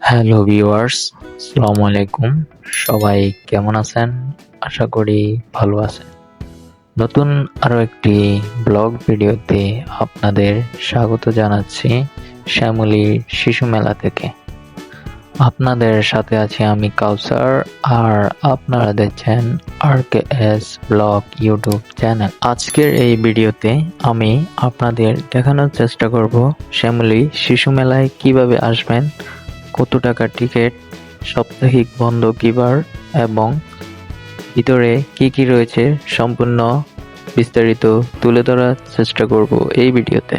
Hello viewers, আসসালামু আলাইকুম। সবাই কেমন আছেন? আশা করি ভালো আছেন। নতুন আরো একটি ব্লগ ভিডিওতে আপনাদের স্বাগত জানাচ্ছি শ্যামলী শিশু মেলা থেকে। আপনাদের সাথে আছি আমি কাউসার, আর আপনারা দেখছেন RKS ব্লগ ইউটিউব চ্যানেল। আজকের এই ভিডিওতে আমি আপনাদের দেখানোর চেষ্টা করব শ্যামলী শিশু মেলায় কিভাবে আসবেন, কত টাকা টিকিট, সাপ্তাহিক বন্ধ কি বার এবং ভিতরে কি কি রয়েছে সম্পূর্ণ বিস্তারিত তুলে ধরার চেষ্টা করব এই ভিডিওতে।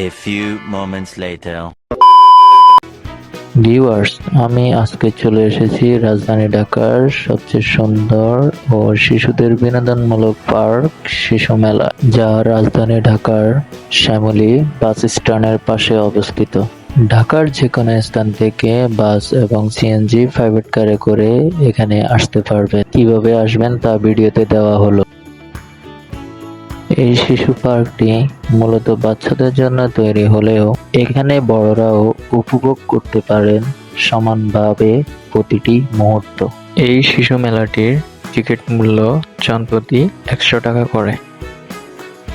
A few moments later. Viewers, আমি আজকে চলে এসেছি রাজধানী ঢাকার সবচেয়ে সুন্দর ও শিশুদের বিনোদনমূলক পার্ক শিশু মেলা, যা রাজধানী ঢাকার শ্যামলী বাস স্ট্যান্ডের পাশে অবস্থিত। ঢাকার যে কোনো স্থান থেকে বাস এবং সিএনজি প্রাইভেট কারে করে এখানে আসতে পারবেন। কিভাবে আসবেন তা ভিডিওতে দেওয়া হলো। এই শিশু পার্কটি মূলত বাচ্চাদের জন্য তৈরি হলেও এখানে বড়রাও উপভোগ করতে পারেন সমানভাবে প্রতিটি মুহূর্ত। এই শিশু মেলাটির টিকিট মূল্য জনপ্রতি 100 টাকা করে।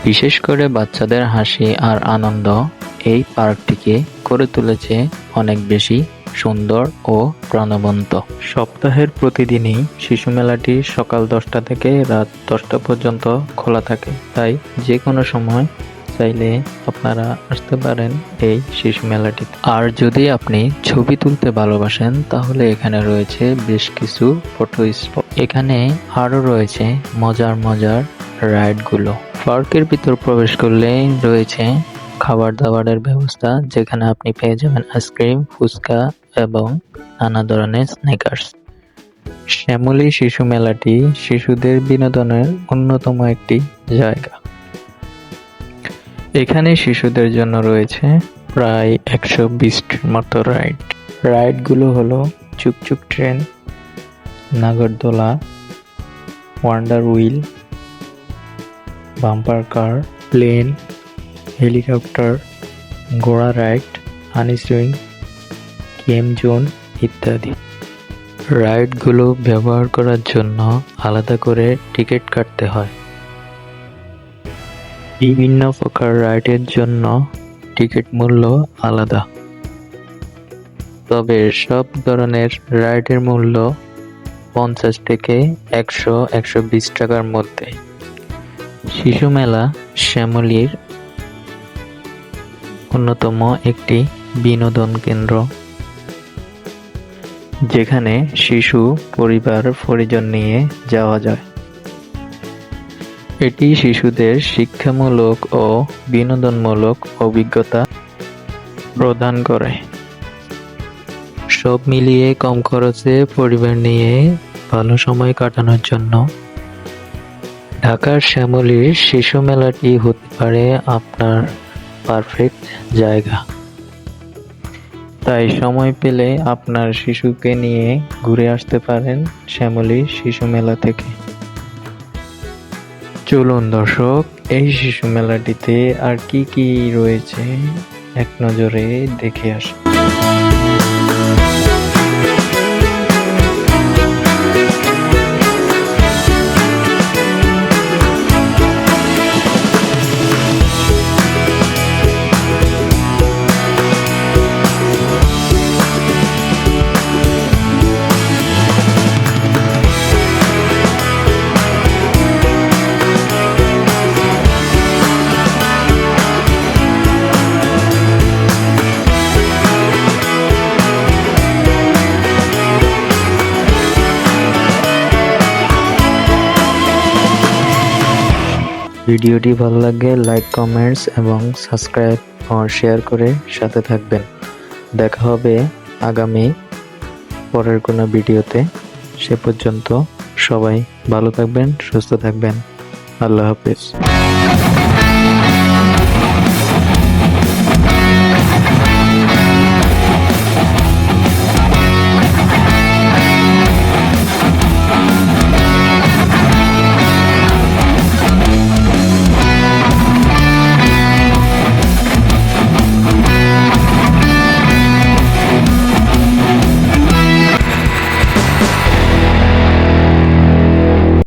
বিশেষ করে বাচ্চাদের হাসি আর আনন্দ এই পার্কটিকে করে তুলেছে অনেক বেশি সুন্দর ও প্রাণবন্ত। সপ্তাহের প্রতিদিনই শিশু মেলাটি সকাল 10টা থেকে রাত 10টা পর্যন্ত খোলা থাকে, তাই যে কোনো সময় চাইলে আপনারা আসতে পারেন এই শিশু মেলাটিতে। আর যদি আপনি ছবি তুলতে ভালোবাসেন তাহলে এখানে রয়েছে বেশ কিছু ফটো স্পট। এখানে আরো রয়েছে মজার মজার রাইডগুলো। পার্কের ভিতর প্রবেশ করলেই রয়েছে খাবার দাবারের ব্যবস্থা, যেখানে আপনি পেয়ে যাবেন আইসক্রিম, ফুচকা এবং নানা ধরনের স্ন্যাকার্স। শ্যামলী শিশু মেলাটি শিশুদের বিনোদনের অন্যতম একটি জায়গা। এখানে শিশুদের জন্য রয়েছে প্রায় 120টির মতো রাইড। রাইডগুলো হলো চুকচুক ট্রেন, নাগরদোলা, wonder wheel, bumper car, plane, helicopter, ঘোড়া ride, honey swing, game zone ইত্যাদি। রাইডগুলো ব্যবহার করার জন্য আলাদা করে টিকিট কাটতে হয়। বিভিন্ন প্রকার রাইডের জন্য টিকিট মূল্য আলাদা, তবে সব ধরনের রাইডের মূল্য 50 থেকে 100-120 টাকার মধ্যে। শিশু মেলা শ্যামলীর অন্যতম একটি বিনোদন কেন্দ্র, যেখানে শিশু পরিবার পরিজন নিয়ে যাওয়া যায়। এটি শিশুদের শিক্ষামূলক ও বিনোদনমূলক অভিজ্ঞতা প্রদান করে। সব মিলিয়ে কম খরচে পরিবার নিয়ে ভালো সময় কাটানোর জন্য ঢাকার শ্যামলীর শিশু মেলাটি হতে পারে আপনার পারফেক্ট জায়গা। তাই সময় পেলে আপনার শিশুকে নিয়ে ঘুরে আসতে পারেন শ্যামলী শিশু মেলা থেকে। চলুন দর্শক, এই শিশু মেলাটিতে আর কি কি রয়েছে এক নজরে দেখে আসি। ভিডিওটি ভালো লাগে লাইক, কমেন্টস এবং সাবস্ক্রাইব ও শেয়ার করে সাথে থাকবেন। দেখা হবে আগামী পরের কোনো ভিডিওতে। সে পর্যন্ত সবাই ভালো থাকবেন, সুস্থ থাকবেন। আল্লাহ হাফেজ।